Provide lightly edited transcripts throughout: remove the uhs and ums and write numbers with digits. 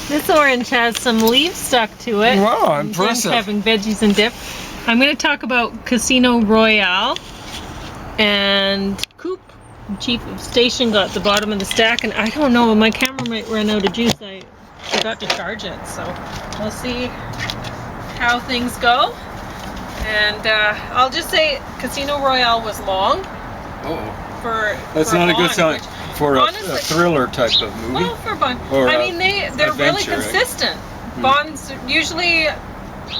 This orange has some leaves stuck to it. Wow, And impressive. Jen's having veggies and dip. I'm going to talk about Casino Royale and Coup. Chief of Station got the bottom of the stack, and I don't know, my camera might run out of juice. I forgot to charge it, so we'll see how things go. And I'll just say Casino Royale was long. That's not a good sign for honestly, a thriller type of movie. Well, for Bond. I mean, they're really consistent. Right? Bond's usually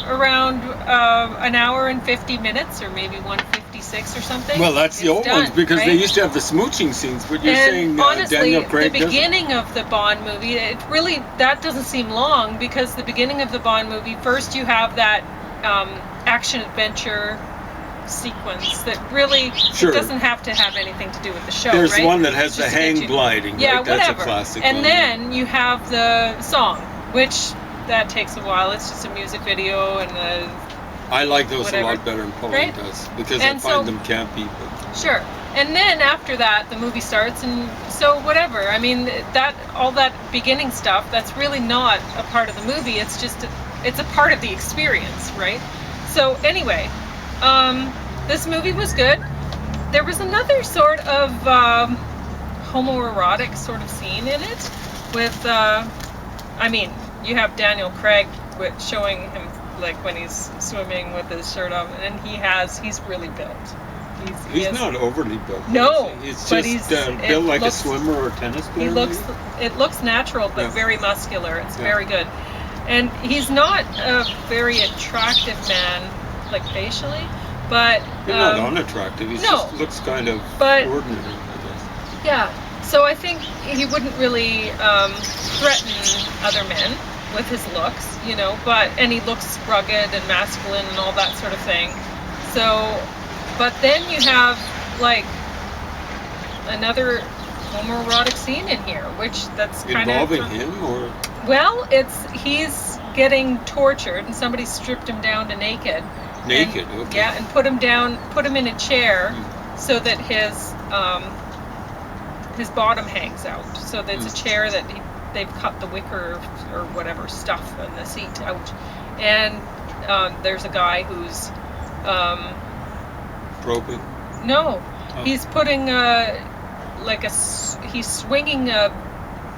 around an hour and 50 minutes, or maybe 156 or something. Well, that's the old ones, because they used to have the smooching scenes, but you're saying honestly, Daniel Craig the beginning of the Bond movie, that doesn't seem long, because the beginning of the Bond movie, first you have that action-adventure sequence that really it doesn't have to have anything to do with the show. There's right? one that has the hang gliding. Yeah, right? whatever. That's a classic and one. then you have the song, which that takes a while. It's just a music video and I like those a lot better than Pauline does, because I find them campy. But. Sure. And then after that, the movie starts, and so whatever. I mean, all that beginning stuff, that's really not a part of the movie. It's just it's a part of the experience, right? So anyway, this movie was good. There was another sort of homoerotic sort of scene in it with, I mean, you have Daniel Craig showing him like when he's swimming with his shirt off, and he's really built. He's not overly built. No, he's just built like a swimmer or a tennis player. It looks natural, but very muscular. It's very good. And he's not a very attractive man, like facially, but he's not unattractive. He just looks kind of ordinary, I guess. Yeah. So I think he wouldn't really threaten other men with his looks, you know. And he looks rugged and masculine and all that sort of thing. So, but then you have like another homoerotic scene in here, which that's kind of involving him, or well, he's getting tortured, and somebody stripped him down to naked. Okay. Yeah, and put him in a chair, so that his bottom hangs out. So that's a chair that they've cut the wicker or whatever stuff on the seat out, and there's a guy who's probing. No, he's putting he's swinging a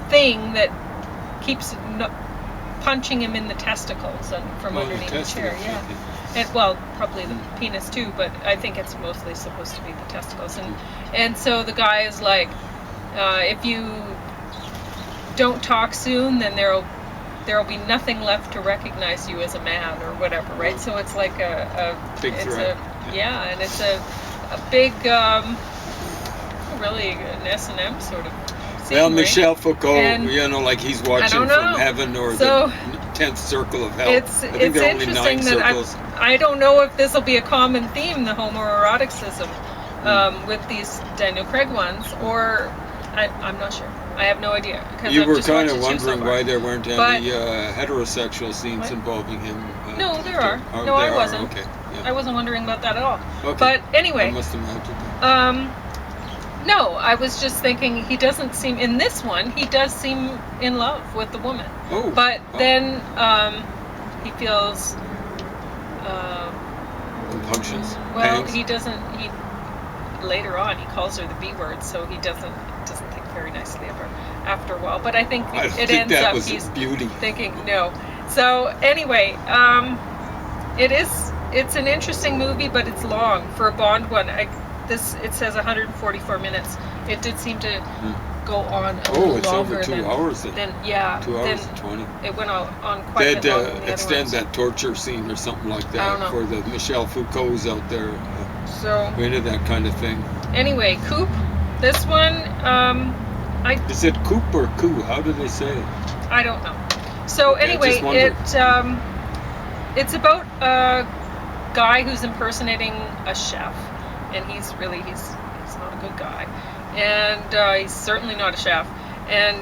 thing that keeps punching him in the testicles from underneath the chair. Yeah. And, well, probably the penis too, but I think it's mostly supposed to be the testicles. And so the guy is like, if you don't talk soon, then there'll be nothing left to recognize you as a man or whatever, right? So it's like a big threat. And it's a big, really an S&M sort of scene. Well, Michel Foucault, like he's watching from heaven or the 10th circle of hell. It's interesting that I don't know if this will be a common theme, the homoeroticism, with these Daniel Craig ones, or I'm not sure. I have no idea. You were kind of wondering why there weren't any heterosexual scenes involving him. No, there are. No, I wasn't. Okay. Yeah. I wasn't wondering about that at all. Okay. But anyway. I must imagine that. No, I was just thinking he doesn't seem, in this one, he does seem in love with the woman. Oh. But then he feels... compunctions. Well, he doesn't, later on, he calls her the B word, so he doesn't think very nicely of her after a while. But I think ends up he's thinking, no. So anyway, it's an interesting movie, but it's long for a Bond one. It says 144 minutes. It did seem to go on a little it's longer over 2 hours then. 2 hours and 20. It went on quite a bit longer than the other extend ones. that torture scene or something like that. I don't know. For the Michel Foucaults out there so into that kind of thing. Anyway, Coup. This one, Is it Coup or Coup? How do they say it? I don't know. So anyway, it's about a guy who's impersonating a chef, and he's not a good guy, and he's certainly not a chef, and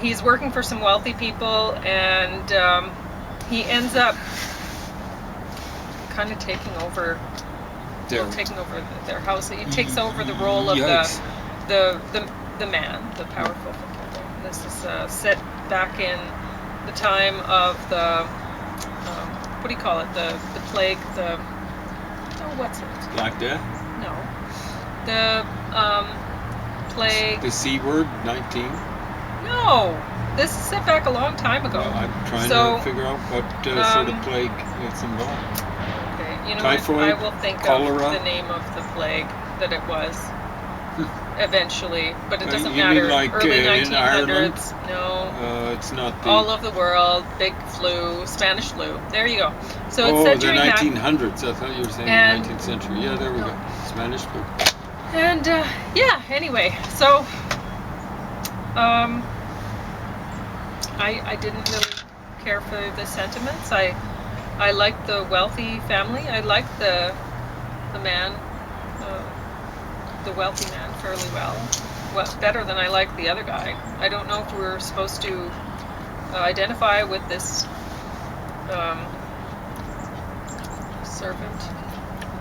he's working for some wealthy people, and he ends up kind of taking over their house. He takes over the role of the man, the powerful. This is set back in the time of the what do you call it? The plague. What's it? Black Death? No. The plague. The C word, 19? No. This is set back a long time ago. Well, I'm trying to figure out what sort of plague it's involved. Okay, you know Typhoid, what? I will think cholera? of the name of the plague that it was eventually, but it doesn't you matter. Mean like, Early 1900s. in Ireland? No. It's not the... All over the world, big flu, Spanish flu. There you go. So it's the set during 1900s. I thought you were saying the 19th century. Yeah, there we go. Spanish flu. And yeah, anyway, so I didn't really care for the sentiments. I liked the wealthy family. I liked the man, the wealthy man, fairly well, better than I liked the other guy. I don't know if we're supposed to identify with this servant,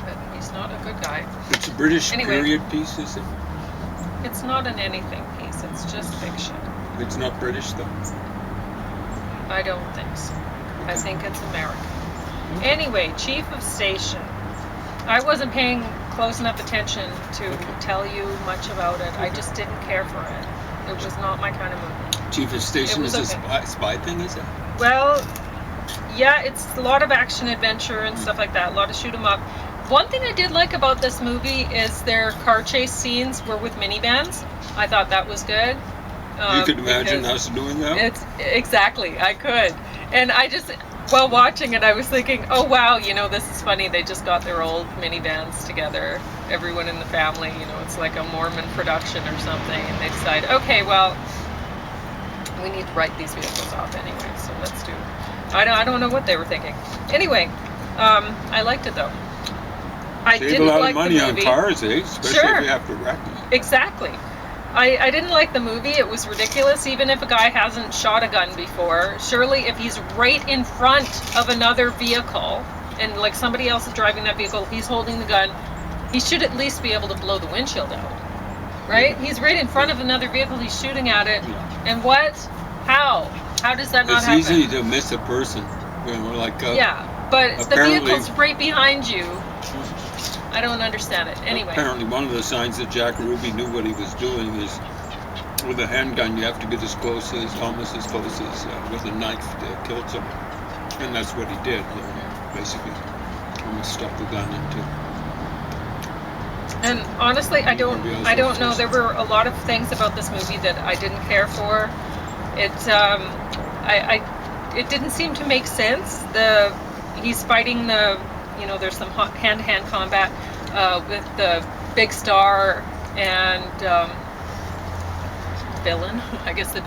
but he's not a good guy. It's a British period piece, is it? It's not an anything piece. It's just fiction. It's not British, though? I don't think so. Okay. I think it's American. Anyway, Chief of Station. I wasn't paying close enough attention to tell you much about it. I just didn't care for it. It was not my kind of movie. Chief of Station is a spy thing, is it? Well, yeah, it's a lot of action adventure and stuff like that. A lot of shoot 'em up. One thing I did like about this movie is their car chase scenes were with minivans. I thought that was good. You could imagine us doing that? Exactly, I could. And I just, while watching it, I was thinking, oh wow, this is funny. They just got their old minivans together, everyone in the family, it's like a Mormon production or something, and they decide, okay, well, we need to write these vehicles off anyway, so let's do it. I don't know what they were thinking. Anyway, I liked it though. I Save didn't a lot like of money the movie. on cars, especially if you have to wreck them. Exactly. I didn't like the movie. It was ridiculous. Even if a guy hasn't shot a gun before, surely if he's right in front of another vehicle and like somebody else is driving that vehicle, he's holding the gun, he should at least be able to blow the windshield out. Right? Yeah. He's right in front of another vehicle, he's shooting at it. Yeah. And what? How? How does that not happen? It's easy to miss a person. Yeah, but the vehicle's right behind you. I don't understand it. Anyway. Apparently one of the signs that Jack Ruby knew what he was doing is with a handgun you have to get almost as close as with a knife to kill someone. And that's what he did. Basically, almost stuck the gun into. And honestly, I don't know. There were a lot of things about this movie that I didn't care for. It didn't seem to make sense. He's fighting there's some hand-to-hand combat with the big star and villain. I guess the